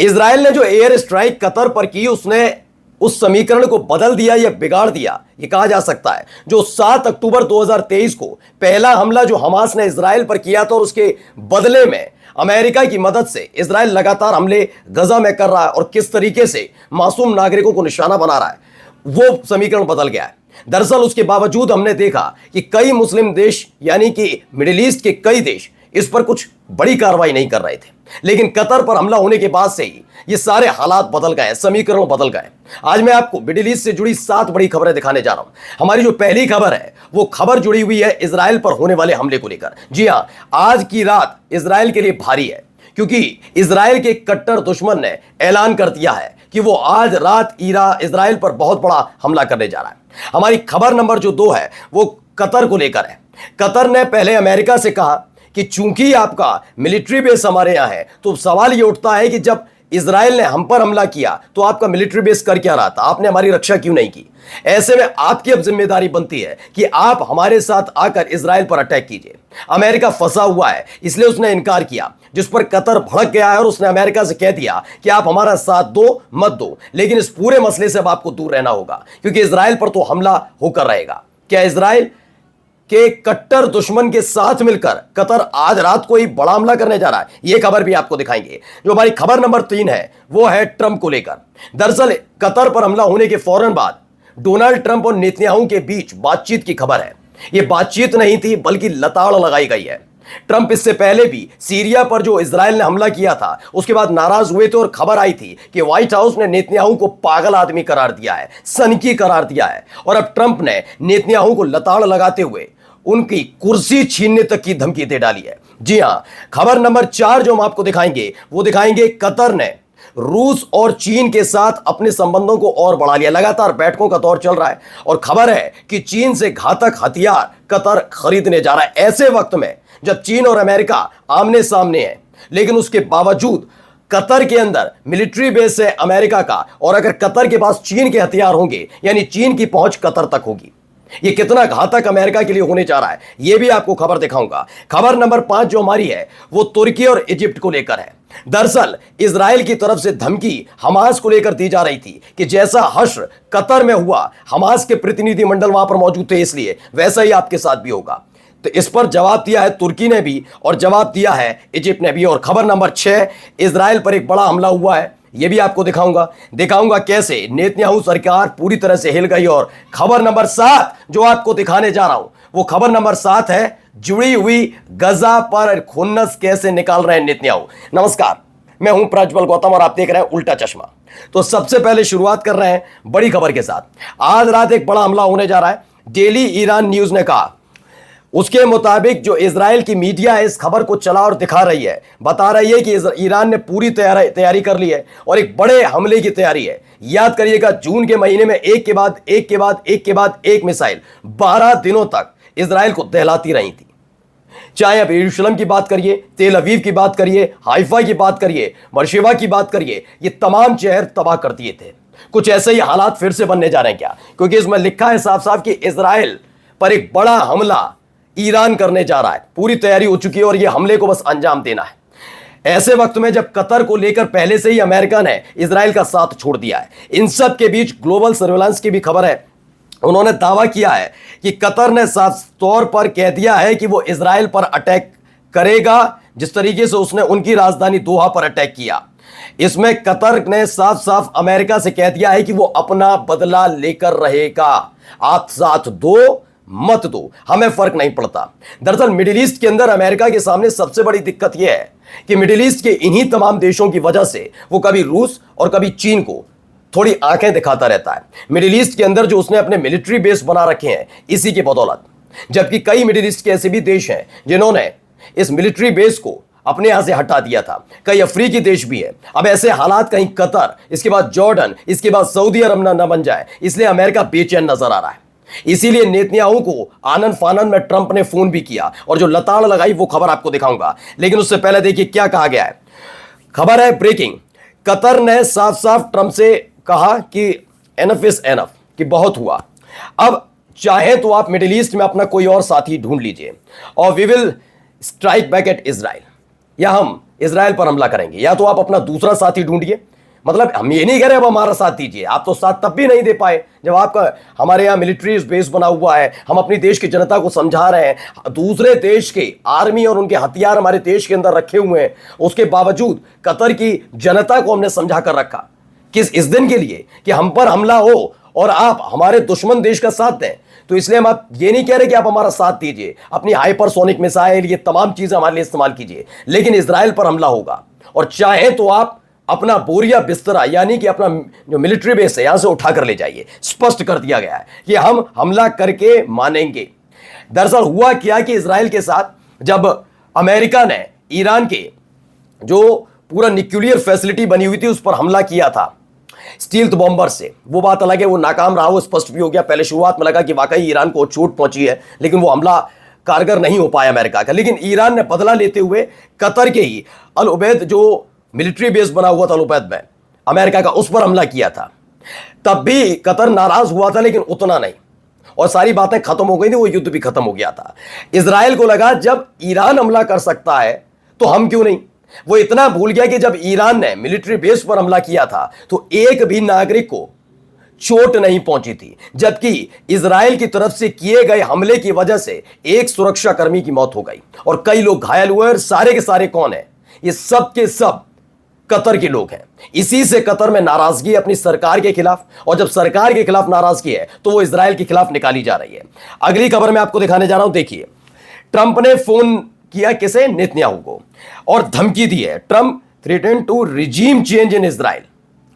Israel ने जो air strike Qatar पर की, उसने उस समीकरण को बदल दिया या बिगाड़ दिया, ये कहा जा सकता है। जो 7 अक्टूबर 2023 को पहला हमला जो हमास ने इजराइल पर किया था और उसके बदले में अमेरिका की मदद से इजराइल लगातार हमले गजा में कर रहा है और किस तरीके से मासूम नागरिकों को निशाना बना रहा है, वो समीकरण बदल गया है। दरअसल उसके बावजूद हमने देखा कि कई मुस्लिम देश यानी कि मिडिल ईस्ट के कई देश इस पर कुछ बड़ी कार्रवाई नहीं कर रहे थे, लेकिन कतर पर हमला होने के बाद से ही ये सारे हालात बदल गए, समीकरण बदल गए। आज मैं आपको मिडिल ईस्ट से जुड़ी 7 बड़ी खबरें दिखाने जा रहा हूं। हमारी जो पहली खबर है वो खबर जुड़ी हुई है इजराइल पर होने वाले हमले को लेकर। जी हां, आज की रात इजराइल के लिए भारी है, क्योंकि इजराइल के कट्टर दुश्मन ने ऐलान कर दिया है कि वो आज रात इजराइल पर बहुत बड़ा हमला करने जा रहा है। हमारी खबर नंबर जो 2 है वो कतर को लेकर है। कतर ने पहले अमेरिका से कहा कि चूंकि आपका मिलिट्री बेस हमारे यहां है, तो सवाल यह उठता है कि जब इजराइल ने हम पर हमला किया तो आपका मिलिट्री बेस कर क्या रहा था, आपने हमारी रक्षा क्यों नहीं की? ऐसे में आपकी अब जिम्मेदारी बनती है कि आप हमारे साथ आकर इजराइल पर अटैक कीजिए। अमेरिका फंसा हुआ है, इसलिए उसने इनकार किया, जिस पर कतर भड़क गया है और उसने अमेरिका से कह दिया कि आप हमारा साथ दो मत दो, लेकिन इस पूरे मसले से अब आपको दूर रहना होगा, क्योंकि इजराइल पर तो हमला होकर रहेगा। क्या इजराइल के कट्टर दुश्मन के साथ मिलकर कतर आज रात को ही बड़ा हमला करने जा रहा है? यह खबर भी आपको दिखाएंगे। जो हमारी खबर नंबर 3 है वो है ट्रंप को लेकर। दरअसल कतर पर हमला होने के फौरन बाद डोनाल्ड ट्रंप और नेतन्याहू के बीच बातचीत की खबर है। यह बातचीत नहीं थी बल्कि लताड़ लगाई गई है। ट्रंप इससे पहले भी सीरिया पर जो इजराइल ने हमला किया था उसके बाद नाराज हुए थे और खबर आई थी कि व्हाइट हाउस ने नेतन्याहू को पागल आदमी करार दिया है, सनकी करार दिया है, और अब ट्रंप ने नेतन्याहू को लताड़ लगाते हुए उनकी कुर्सी छीनने तक की धमकी दे डाली है। जी हां, खबर नंबर 4 जो हम आपको दिखाएंगे वो दिखाएंगे कतर ने रूस और चीन के साथ अपने संबंधों को और बढ़ा लिया। लगातार बैठकों का दौर चल रहा है और खबर है कि चीन से घातक हथियार कतर खरीदने जा रहा है। ऐसे वक्त में जब चीन और अमेरिका आमने सामने हैं, लेकिन उसके बावजूद कतर के अंदर मिलिट्री बेस है अमेरिका का, और अगर कतर के पास चीन के हथियार होंगे यानी चीन की पहुंच कतर तक होगी। ये कितना घातक अमेरिका के लिए होने जा रहा है, ये भी आपको खबर दिखाऊंगा। खबर नंबर 5 जो हमारी है वो तुर्की और इजिप्ट को लेकर है। दरअसल इजराइल की तरफ से धमकी हमास को लेकर दी जा रही थी कि जैसा हश्र कतर में हुआ, हमास के प्रतिनिधिमंडल वहां पर मौजूद थे, इसलिए वैसा ही आपके साथ भी होगा। तो इस पर जवाब दिया है तुर्की ने भी और जवाब दिया है इजिप्ट ने भी। और खबर नंबर 6, इजराइल पर एक बड़ा हमला हुआ है, यह भी आपको दिखाऊंगा कैसे नेतन्याहू सरकार पूरी तरह से हिल गई। और खबर नंबर 7 जो आपको दिखाने जा रहा हूं वो खबर नंबर 7 है जुड़ी हुई गजा पर खुन्नस कैसे निकाल रहे हैं नेतन्याहू। नमस्कार, मैं हूं प्रज्वल गौतम और आप देख रहे हैं उल्टा चश्मा। तो सबसे पहले शुरुआत कर रहे हैं बड़ी खबर के साथ। आज रात एक बड़ा हमला होने जा रहा है। डेली ईरान न्यूज ने कहा, उसके मुताबिक जो इजराइल की मीडिया है इस खबर को चला और दिखा रही है, बता रही है कि ईरान ने पूरी तैयारी कर ली है और एक बड़े हमले की तैयारी है। याद करिएगा, जून के महीने में एक के बाद एक मिसाइल 12 दिनों तक इजराइल को दहलाती रही थी। चाहे आप यरूशलेम की बात करिए, तेल अवीव की बात करिए, हाइफा की बात करिए, बरशेबा की बात करिए, ये तमाम शहर तबाह कर दिए थे। कुछ ऐसे ही हालात फिर से बनने जा रहे हैं क्या? क्योंकि इसमें लिखा है साफ साफ कि इजराइल पर एक बड़ा हमला ईरान करने जा रहा है। पूरी तैयारी हो चुकी है और यह हमले को बस अंजाम देना है। ऐसे वक्त में जब कतर को लेकर पहले से ही अमेरिका ने इजराइल का साथ छोड़ दिया है। इन सब के बीच ग्लोबल सर्वेलेंस की भी खबर है। उन्होंने दावा किया है कि कतर ने साफ तौर पर कह दिया है कि वो इजराइल पर अटैक करेगा, जिस तरीके से उसने उनकी राजधानी दोहा पर अटैक किया। इसमें कतर ने साफ साफ अमेरिका से कह दिया है कि वो अपना बदला लेकर रहेगा। आप साथ दो मत दो, हमें फर्क नहीं पड़ता। दरअसल मिडिल ईस्ट के अंदर अमेरिका के सामने सबसे बड़ी दिक्कत यह है कि मिडिल ईस्ट के इन्हीं तमाम देशों की वजह से वो कभी रूस और कभी चीन को थोड़ी आंखें दिखाता रहता है। मिडिल ईस्ट के अंदर जो उसने अपने मिलिट्री बेस बना रखे हैं इसी की बदौलत, जबकि कई मिडिल ईस्ट के ऐसे भी देश हैं जिन्होंने इस मिलिट्री बेस को अपने यहां से हटा दिया था। कई अफ्रीकी देश भी है। अब ऐसे हालात कहीं कतर, इसके बाद जॉर्डन, इसके बाद सऊदी अरब न बन जाए, इसलिए अमेरिका बेचैन नजर आ रहा है। इसीलिए नेतन्याहू को आनन फानन में ट्रंप ने फोन भी किया और जो लताड़ लगाई वो खबर आपको दिखाऊंगा। लेकिन उससे पहले देखिए क्या कहा गया है। खबर है ब्रेकिंग, कतर ने साफ साफ ट्रंप से कहा कि एनफ इज एनफ, कि बहुत हुआ। अब चाहे तो आप मिडिल ईस्ट में अपना कोई और साथी ढूंढ लीजिए और we will strike back at Israel, या हम इजराइल पर हमला करेंगे, या तो आप अपना दूसरा साथी ढूंढिए। मतलब हम ये नहीं कह रहे अब हमारा साथ दीजिए, आप तो साथ तब भी नहीं दे पाए जब आपका हमारे यहाँ मिलिट्री बेस बना हुआ है, हम अपनी देश की जनता को समझा रहे हैं, दूसरे देश के आर्मी और उनके हथियार हमारे देश के अंदर रखे हुए हैं, उसके बावजूद कतर की जनता को हमने समझा कर रखा किस इस दिन के लिए कि हम पर हमला हो और आप हमारे दुश्मन देश का साथ दें। तो इसलिए हम आप ये नहीं कह रहे कि आप हमारा साथ दीजिए, अपनी हाइपरसोनिक मिसाइल ये तमाम चीजें हमारे लिए इस्तेमाल कीजिए, लेकिन इजराइल पर हमला होगा और चाहे तो आप अपना बोरिया बिस्तरा यानी कि अपना जो मिलिट्री बेस है यहां से उठा कर ले जाइए। स्पष्ट कर दिया गया है कि हम हमला करके मानेंगे। दरअसल हुआ क्या कि इजराइल के साथ जब अमेरिका ने ईरान के जो पूरा न्यूक्लियर फैसिलिटी बनी हुई थी उस पर हमला किया था स्टील्थ बॉम्बर से, वो बात अलग है, वो नाकाम रहा, वो स्पष्ट भी हो गया। पहले शुरुआत में लगा कि वाकई ईरान को चोट पहुंची है, लेकिन वो हमला कारगर नहीं हो पाया अमेरिका का। लेकिन ईरान ने बदला लेते हुए कतर के ही अल उबैद जो मिलिट्री बेस बना हुआ था अल उबैद में अमेरिका का, उस पर हमला किया था। तब भी कतर नाराज हुआ था, लेकिन उतना नहीं, और सारी बातें खत्म हो गई थी, वो युद्ध भी खत्म हो गया था। इजराइल को लगा जब ईरान हमला कर सकता है तो हम क्यों नहीं। वो इतना भूल गया कि जब ईरान ने मिलिट्री बेस पर हमला किया था तो एक भी नागरिक को चोट नहीं पहुंची थी, जबकि इजराइल की तरफ से किए गए हमले की वजह से एक सुरक्षा कर्मी की मौत हो गई और कई लोग घायल हुए। और सारे के सारे कौन है? ये सब के सब कतर के लोग हैं। इसी से कतर में नाराजगी अपनी सरकार के खिलाफ, और जब सरकार के खिलाफ नाराजगी है तो वो इजराइल के खिलाफ निकाली जा रही है। अगली खबर मैं आपको दिखाने जा रहा हूं, देखिए। ट्रंप ने फोन किया किसे? नेतन्याहू को, और धमकी दी है। Trump threatened to regime change in Israel.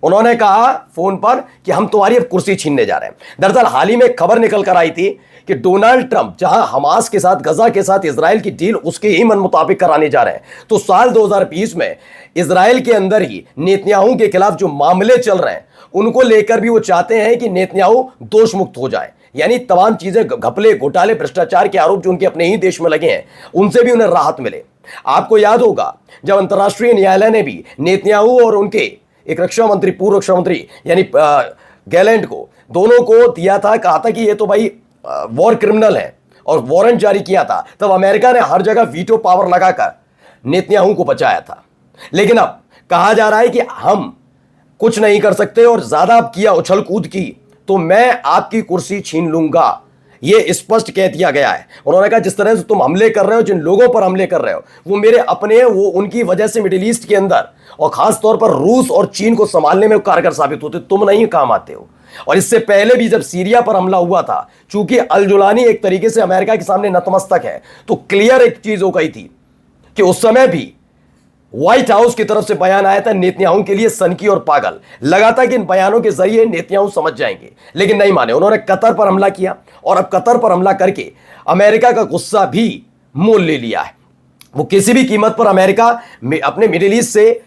उन्होंने कहा फोन पर कि हम तुम्हारी अब कुर्सी छीनने जा रहे हैं। दरअसल हाल ही में एक खबर निकल कर आई थी कि डोनाल्ड ट्रंप जहां हमास के साथ, गजा के साथ इजराइल की डील उसके ही मन मुताबिक कराने जा रहे हैं, तो साल 2020 में इजराइल के अंदर ही नेतन्याहू के खिलाफ जो मामले चल रहे हैं उनको लेकर भी वो चाहते हैं कि नेतन्याहू दोष मुक्त हो जाए। यानी तमाम चीजें, घपले, घोटाले, भ्रष्टाचार के आरोप जो उनके अपने ही देश में लगे हैं उनसे भी उन्हें राहत मिले। आपको याद होगा जब अंतर्राष्ट्रीय न्यायालय ने भी नेतन्याहू और उनके एक रक्षा मंत्री, पूर्व रक्षा मंत्री यानी गैलेंट को, दोनों को दिया था, कहा था कि ये तो भाई वॉर क्रिमिनल है, और वारंट जारी किया था, तब अमेरिका ने हर जगह वीटो पावर लगाकर नेतन्याहू को बचाया था। लेकिन अब कहा जा रहा है कि हम कुछ नहीं कर सकते और ज्यादा अब किया उछल कूद की तो मैं आपकी कुर्सी छीन लूंगा, ये स्पष्ट कह दिया गया है। उन्होंने कहा जिस तरह से तुम हमले कर रहे हो, जिन लोगों पर हमले कर रहे हो वो मेरे अपने हैं, वो उनकी वजह से मिडिल ईस्ट के अंदर और खास तौर पर रूस और चीन को संभालने में कारगर साबित होते, तुम नहीं काम आते हो। और इससे पहले भी जब सीरिया पर हमला हुआ था, चूंकि अल जुलानी एक तरीके से अमेरिका के सामने नतमस्तक है, तो क्लियर एक चीज हो गई थी कि उस समय भी व्हाइट हाउस की तरफ से बयान आया था नेतन्याहू के लिए सनकी और पागल। लगा था कि इन बयानों के जरिए नेतन्याहू समझ जाएंगे, लेकिन नहीं माने। उन्होंने कतर पर हमला किया और अब कतर पर हमला करके अमेरिका का गुस्सा भी मोल ले लिया है। वो किसी भी कीमत पर अमेरिका अपने मिडिल ईस्ट से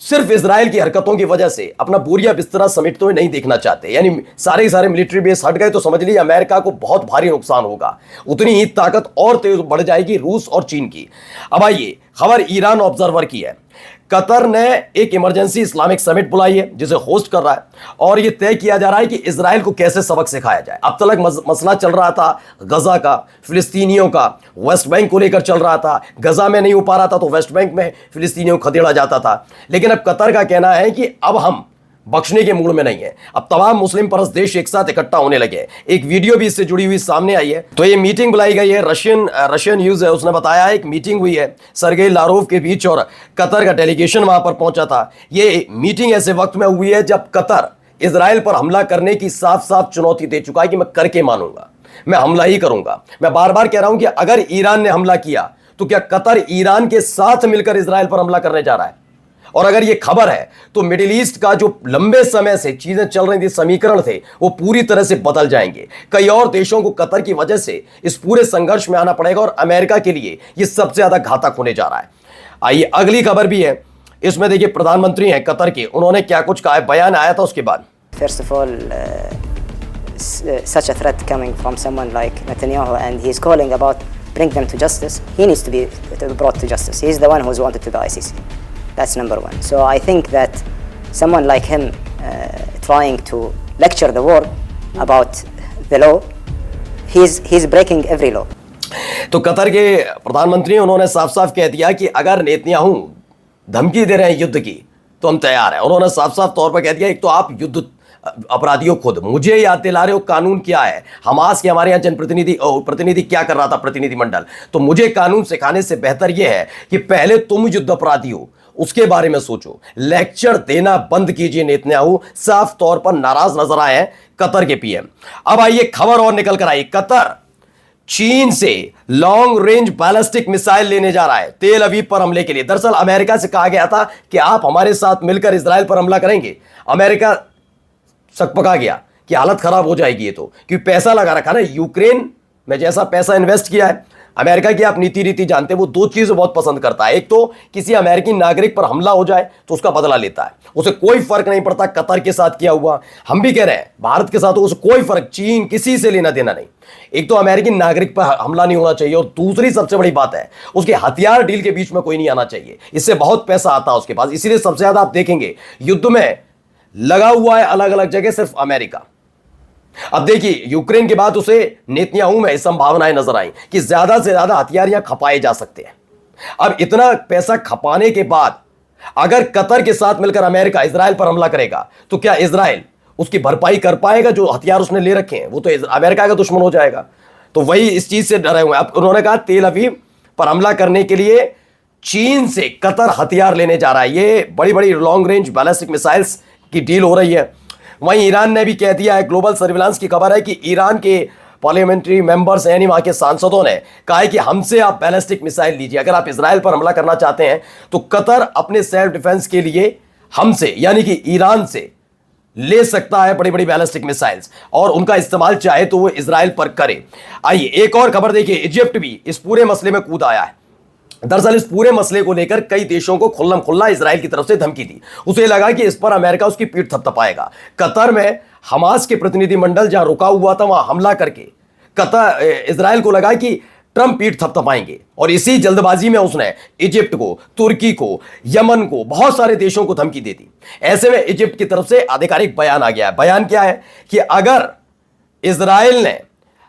सिर्फ इजराइल की हरकतों की वजह से अपना बोरिया बिस्तरा समेटते हुए नहीं देखना चाहते। यानी सारे मिलिट्री बेस हट गए तो समझ लीजिए अमेरिका को बहुत भारी नुकसान होगा, उतनी ही ताकत और तेज बढ़ जाएगी रूस और चीन की। अब आइए खबर ईरान ऑब्जर्वर की है। कतर ने एक इमरजेंसी इस्लामिक समिट बुलाई है जिसे होस्ट कर रहा है, और यह तय किया जा रहा है कि इजराइल को कैसे सबक सिखाया जाए। अब तक मसला चल रहा था गजा का, फिलिस्तीनियों का, वेस्ट बैंक को लेकर चल रहा था। गजा में नहीं हो पा रहा था तो वेस्ट बैंक में फिलिस्तीनियों को खदेड़ा जाता था। लेकिन अब कतर का कहना है कि अब हम बख्शने के मूड में नहीं है। अब तमाम मुस्लिम परस्त देश एक साथ इकट्ठा होने लगे। एक वीडियो भी इससे जुड़ी हुई सामने आई है। तो ये मीटिंग बुलाई गई है, रशियन न्यूज है, उसने बताया एक मीटिंग हुई है सरगेई लारोव के बीच और कतर का डेलीगेशन वहां पर पहुंचा था। ये मीटिंग ऐसे वक्त में हुई है जब कतर इजराइल पर हमला करने की साफ साफ चुनौती दे चुका है कि मैं करके मानूंगा, मैं हमला ही करूंगा। मैं बार बार कह रहा हूं कि अगर ईरान ने हमला किया तो क्या कतर ईरान के साथ मिलकर इजराइल पर हमला करने जा रहा है? और अगर ये खबर है तो मिडिल ईस्ट का जो लंबे समय से चीजें चल रही थी, समीकरण थे, वो पूरी तरह से बदल जाएंगे। कई और देशों को कतर की वजह से इस पूरे संघर्ष में आना पड़ेगा और अमेरिका के लिए ये सबसे ज्यादा घातक होने जा रहा है। आइए अगली खबर भी है, इसमें देखिए प्रधानमंत्री हैं कतर के, उन्होंने क्या कुछ कहा है, बयान आया था उसके बाद। First of all, such a threat coming from someone like Netanyahu, and he's calling about bring them to justice. He needs to be brought to justice. He's the one who's wanted to the ICC. That's number one. So I think that someone like him trying to lecture the world about the law, he's breaking every law. तो Qatar के प्रधानमंत्री उन्होंने साफ साफ कह दिया कि अगर नेतन्याहू धमकी दे रहे हैं युद्ध की, तो हम तैयार हैं। उन्होंने साफ साफ तौर पर कह दिया, एक तो आप युद्ध अपराधियों खुद मुझे याद दिला रहे हो कानून क्या है। हमास के हमारे यहाँ प्रतिनिधि क्या कर रहा था, प्रतिनिधिमंडल, तो मुझे कानून सिखाने से बेहतर यह है कि पहले तुम युद्ध अपराधी हो, उसके बारे में सोचो। लेक्चर देना बंद कीजिए नेतन्याहू। साफ तौर पर नाराज नजर आए हैं कतर के पीएम। अब आइए खबर और निकल कर आई, कतर चीन से लॉन्ग रेंज बैलिस्टिक मिसाइल लेने जा रहा है तेल अवीव पर हमले के लिए। दरअसल अमेरिका से कहा गया था कि आप हमारे साथ मिलकर इजराइल पर हमला करेंगे। अमेरिका सकपका गया कि हालत खराब हो जाएगी ये तो, क्योंकि पैसा लगा रखा ना यूक्रेन में, जैसा पैसा इन्वेस्ट किया है। अमेरिका की आप नीति रीति जानते हैं, वो दो चीजें बहुत पसंद करता है। एक तो किसी अमेरिकी नागरिक पर हमला हो जाए तो उसका बदला लेता है, उसे कोई फर्क नहीं पड़ता कतर के साथ किया हुआ। हम भी कह रहे हैं भारत के साथ उसे कोई फर्क, चीन किसी से लेना देना नहीं। एक तो अमेरिकी नागरिक पर हमला नहीं होना चाहिए, और दूसरी सबसे बड़ी बात है उसके हथियार डील के बीच में कोई नहीं आना चाहिए। इससे बहुत पैसा आता है उसके पास, इसीलिए सबसे ज्यादा आप देखेंगे युद्ध में लगा हुआ है अलग अलग जगह सिर्फ अमेरिका। अब देखिए यूक्रेन के बाद उसे नेतन्याहू में संभावनाएं नजर आई कि ज्यादा से ज्यादा हथियार यहां खपाए जा सकते हैं। अब इतना पैसा खपाने के बाद अगर कतर के साथ मिलकर अमेरिका इजराइल पर हमला करेगा तो क्या इजराइल उसकी भरपाई कर पाएगा? जो हथियार उसने ले रखे हैं वो तो अमेरिका का दुश्मन हो जाएगा। तो वही इस चीज से डरे हुए हैं। अब उन्होंने कहा तेल अवीव पर हमला करने के लिए चीन से कतर हथियार लेने जा रहा है। ये बड़ी बड़ी लॉन्ग रेंज बैलिस्टिक मिसाइल्स की डील हो रही है। वहीं ईरान ने भी कह दिया है, ग्लोबल सर्विलांस की खबर है कि ईरान के पार्लियामेंट्री मेंबर्स यानी वहां के सांसदों ने कहा है कि हमसे आप बैलिस्टिक मिसाइल लीजिए। अगर आप इजराइल पर हमला करना चाहते हैं तो कतर अपने सेल्फ डिफेंस के लिए हमसे यानी कि ईरान से ले सकता है बड़ी बड़ी बैलिस्टिक मिसाइल्स, और उनका इस्तेमाल चाहे तो वो इजराइल पर करे। आइए एक और खबर देखिए, इजिप्ट भी इस पूरे मसले में कूद आया है। दरअसल इस पूरे मसले को लेकर कई देशों को खुल्लम खुल्ला इजराइल की तरफ से धमकी दी। उसे लगा कि इस पर अमेरिका उसकी पीठ थपथपाएगा। कतर में हमास के प्रतिनिधिमंडल जहां रुका हुआ था वहां हमला करके कतर इजराइल को लगा कि ट्रंप पीठ थपथपाएंगे, और इसी जल्दबाजी में उसने इजिप्ट को, तुर्की को, यमन को, बहुत सारे देशों को धमकी दे दी। ऐसे में इजिप्ट की तरफ से आधिकारिक बयान आ गया है। बयान क्या है कि अगर इजराइल ने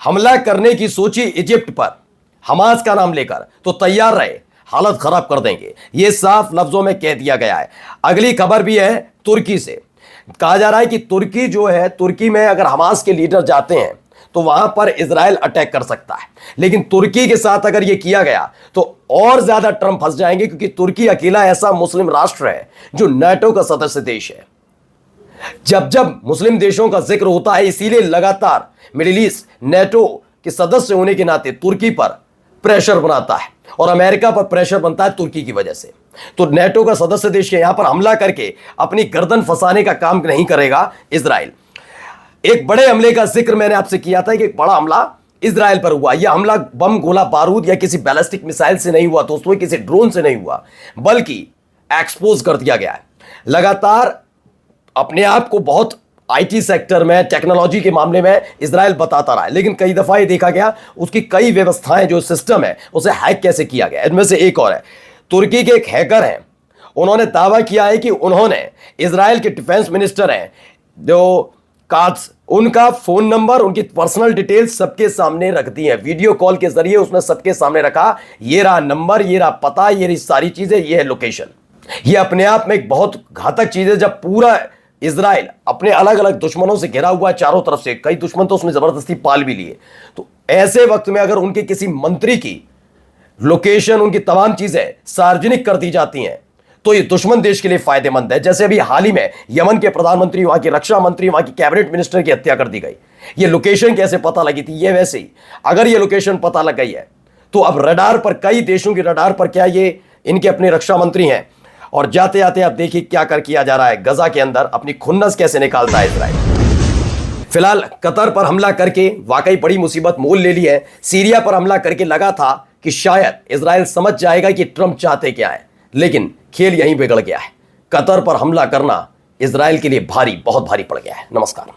हमला करने की सोची इजिप्ट पर हमास का नाम लेकर तो तैयार रहे, हालत खराब कर देंगे। यह साफ लफ्जों में कह दिया गया है। अगली खबर भी है तुर्की से। कहा जा रहा है कि तुर्की जो है, तुर्की में अगर हमास के लीडर जाते हैं तो वहां पर इजराइल अटैक कर सकता है। लेकिन तुर्की के साथ अगर यह किया गया तो और ज्यादा ट्रंप फंस जाएंगे, क्योंकि तुर्की अकेला ऐसा मुस्लिम राष्ट्र है जो नाटो का सदस्य देश है। जब जब मुस्लिम देशों का जिक्र होता है, इसीलिए लगातार मिडिल ईस्ट नाटो के सदस्य होने के नाते तुर्की पर प्रेशर बनाता है, और अमेरिका पर प्रेशर बनता है तुर्की की वजह से। तो नाटो का सदस्य देश के यहां पर हमला करके अपनी गर्दन फंसाने का काम नहीं करेगा इजराइल। एक बड़े हमले का जिक्र मैंने आपसे किया था कि एक बड़ा हमला इजराइल पर हुआ। यह हमला बम, गोला बारूद या किसी बैलिस्टिक मिसाइल से नहीं हुआ दोस्तों, किसी ड्रोन से नहीं हुआ, बल्कि एक्सपोज कर दिया गया है। लगातार अपने आप को बहुत आईटी सेक्टर में, टेक्नोलॉजी के मामले में इजराइल बताता रहा है, लेकिन कई दफा ये देखा गया उसकी कई व्यवस्थाएं, जो सिस्टम है, उसे हैक कैसे किया गया। इनमें से एक और है, तुर्की के एक हैकर हैं, उन्होंने दावा किया है कि उन्होंने इजराइल के डिफेंस मिनिस्टर हैं जो काट्स, उनका फोन नंबर, उनकी पर्सनल डिटेल्स सबके सामने रख दी है। वीडियो कॉल के जरिए उसने सबके सामने रखा, ये रहा नंबर, ये रहा पता, ये रही सारी चीजें, ये है लोकेशन। ये अपने आप में एक बहुत घातक चीज है। जब पूरा इजराइल अपने अलग अलग दुश्मनों से घिरा हुआ है चारों तरफ से, कई दुश्मन तो उसने जबरदस्ती पाल भी लिए, तो ऐसे वक्त में अगर उनके किसी मंत्री की लोकेशन, उनकी तमाम चीजें सार्वजनिक कर दी जाती हैं तो ये दुश्मन देश के लिए फायदेमंद है। जैसे अभी हाल ही में यमन के प्रधानमंत्री, वहां की रक्षा मंत्री, वहां की कैबिनेट मिनिस्टर की हत्या कर दी गई। ये लोकेशन कैसे पता लगी थी? ये वैसे ही अगर ये लोकेशन पता लग गई है तो अब रडार पर, कई देशों की रडार पर, क्या ये इनके अपने रक्षा मंत्री हैं। और जाते जाते आप देखिए क्या कर किया जा रहा है, गजा के अंदर अपनी खुन्नस कैसे निकालता है इजराइल। फिलहाल कतर पर हमला करके वाकई बड़ी मुसीबत मोल ले ली है। सीरिया पर हमला करके लगा था कि शायद इजराइल समझ जाएगा कि ट्रंप चाहते क्या है, लेकिन खेल यहीं बिगड़ गया है। कतर पर हमला करना इजराइल के लिए भारी, बहुत भारी पड़ गया है। नमस्कार।